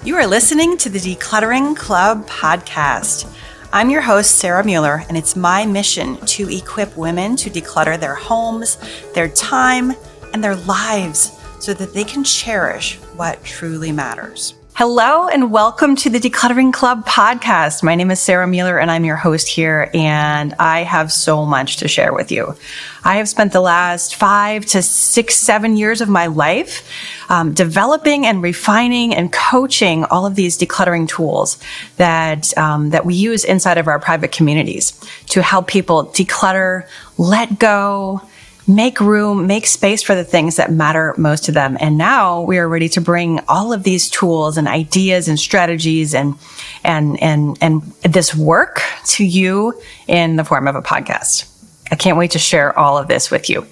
You are listening to the Decluttering Club podcast. I'm your host, Sarah Mueller, and it's my mission to equip women to declutter their homes, their time, and their lives so that they can cherish what truly matters. Hello and welcome to the Decluttering Club podcast. My name is Sarah Mueller and I'm your host here, and I have so much to share with you. I have spent the last 5 to 6, 7 years of my life developing and refining and coaching all of these decluttering tools that we use inside of our private communities to help people declutter, let go, make room, make space for the things that matter most to them. And now we are ready to bring all of these tools and ideas and strategies and this work to you in the form of a podcast. I can't wait to share all of this with you.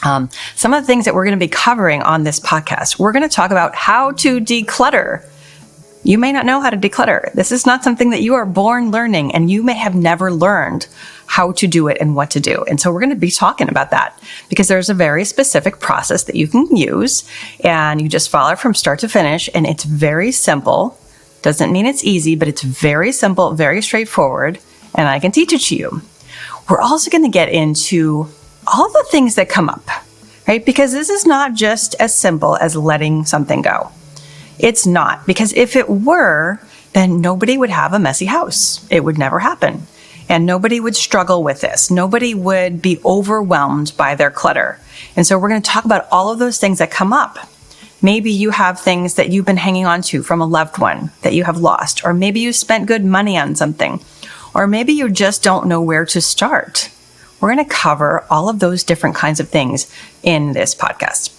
Some of the things that we're going to be covering on this podcast, we're going to talk about how to declutter. You may not know how to declutter. This is not something that you are born learning, and you may have never learned how to do it and what to do. And so we're going to be talking about that because there's a very specific process that you can use, and you just follow it from start to finish. And it's very simple. Doesn't mean it's easy, but it's very simple, very straightforward, and I can teach it to you. We're also going to get into all the things that come up, right? Because this is not just as simple as letting something go. It's not, because if it were, then nobody would have a messy house. It would never happen. And nobody would struggle with this. Nobody would be overwhelmed by their clutter. And so we're going to talk about all of those things that come up. Maybe you have things that you've been hanging on to from a loved one that you have lost, or maybe you spent good money on something, or maybe you just don't know where to start. We're going to cover all of those different kinds of things in this podcast.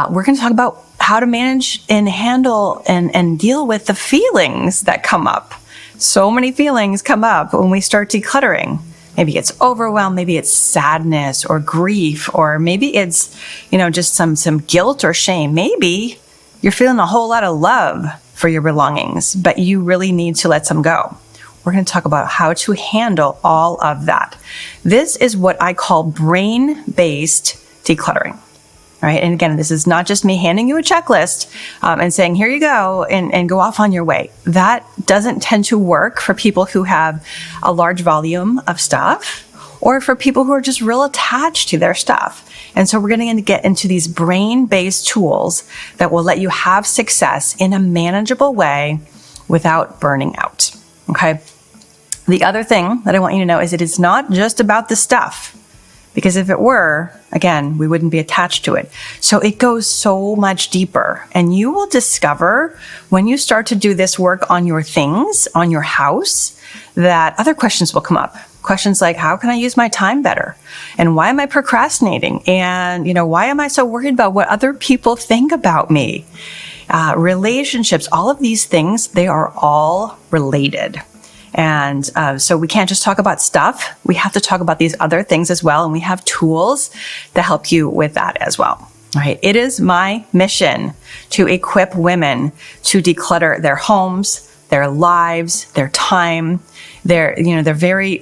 We're going to talk about how to manage and handle and deal with the feelings that come up. So many feelings come up when we start decluttering. Maybe it's overwhelm, maybe it's sadness or grief, or maybe it's, just some guilt or shame. Maybe you're feeling a whole lot of love for your belongings, but you really need to let some go. We're going to talk about how to handle all of that. This is what I call brain-based decluttering. Right. And again, this is not just me handing you a checklist and saying, here you go, and go off on your way. That doesn't tend to work for people who have a large volume of stuff, or for people who are just real attached to their stuff. And so we're going to get into these brain-based tools that will let you have success in a manageable way without burning out. Okay. The other thing that I want you to know is it is not just about the stuff. Because if it were, again, we wouldn't be attached to it. So it goes so much deeper. And you will discover when you start to do this work on your things, on your house, that other questions will come up. Questions like, how can I use my time better? And why am I procrastinating? And, why am I so worried about what other people think about me? Relationships, all of these things, they are all related. And so we can't just talk about stuff. We have to talk about these other things as well. And we have tools to help you with that as well. All right. It is my mission to equip women to declutter their homes, their lives, their time, their very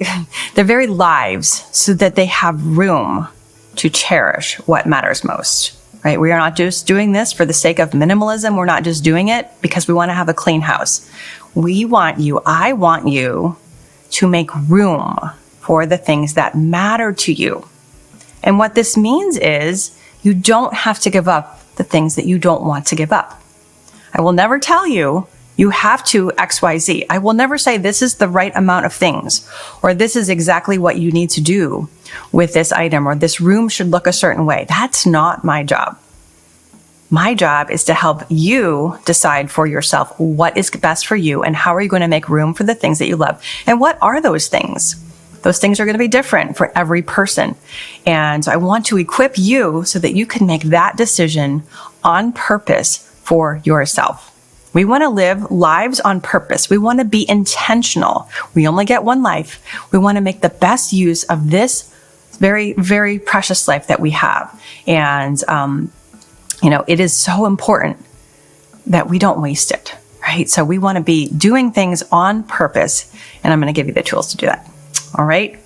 lives, so that they have room to cherish what matters most. Right? We are not just doing this for the sake of minimalism. We're not just doing it because we want to have a clean house. I want you to make room for the things that matter to you. And what this means is you don't have to give up the things that you don't want to give up. I will never tell you have to XYZ. I will never say this is the right amount of things, or this is exactly what you need to do with this item, or this room should look a certain way. That's not my job. My job is to help you decide for yourself what is best for you and how are you going to make room for the things that you love. And what are those things? Those things are going to be different for every person. And I want to equip you so that you can make that decision on purpose for yourself. We want to live lives on purpose. We want to be intentional. We only get one life. We want to make the best use of this very, very precious life that we have. And, it is so important that we don't waste it, right? So we want to be doing things on purpose, and I'm going to give you the tools to do that. All right.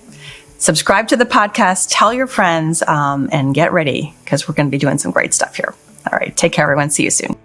Subscribe to the podcast, tell your friends, and get ready because we're going to be doing some great stuff here. All right. Take care, everyone. See you soon.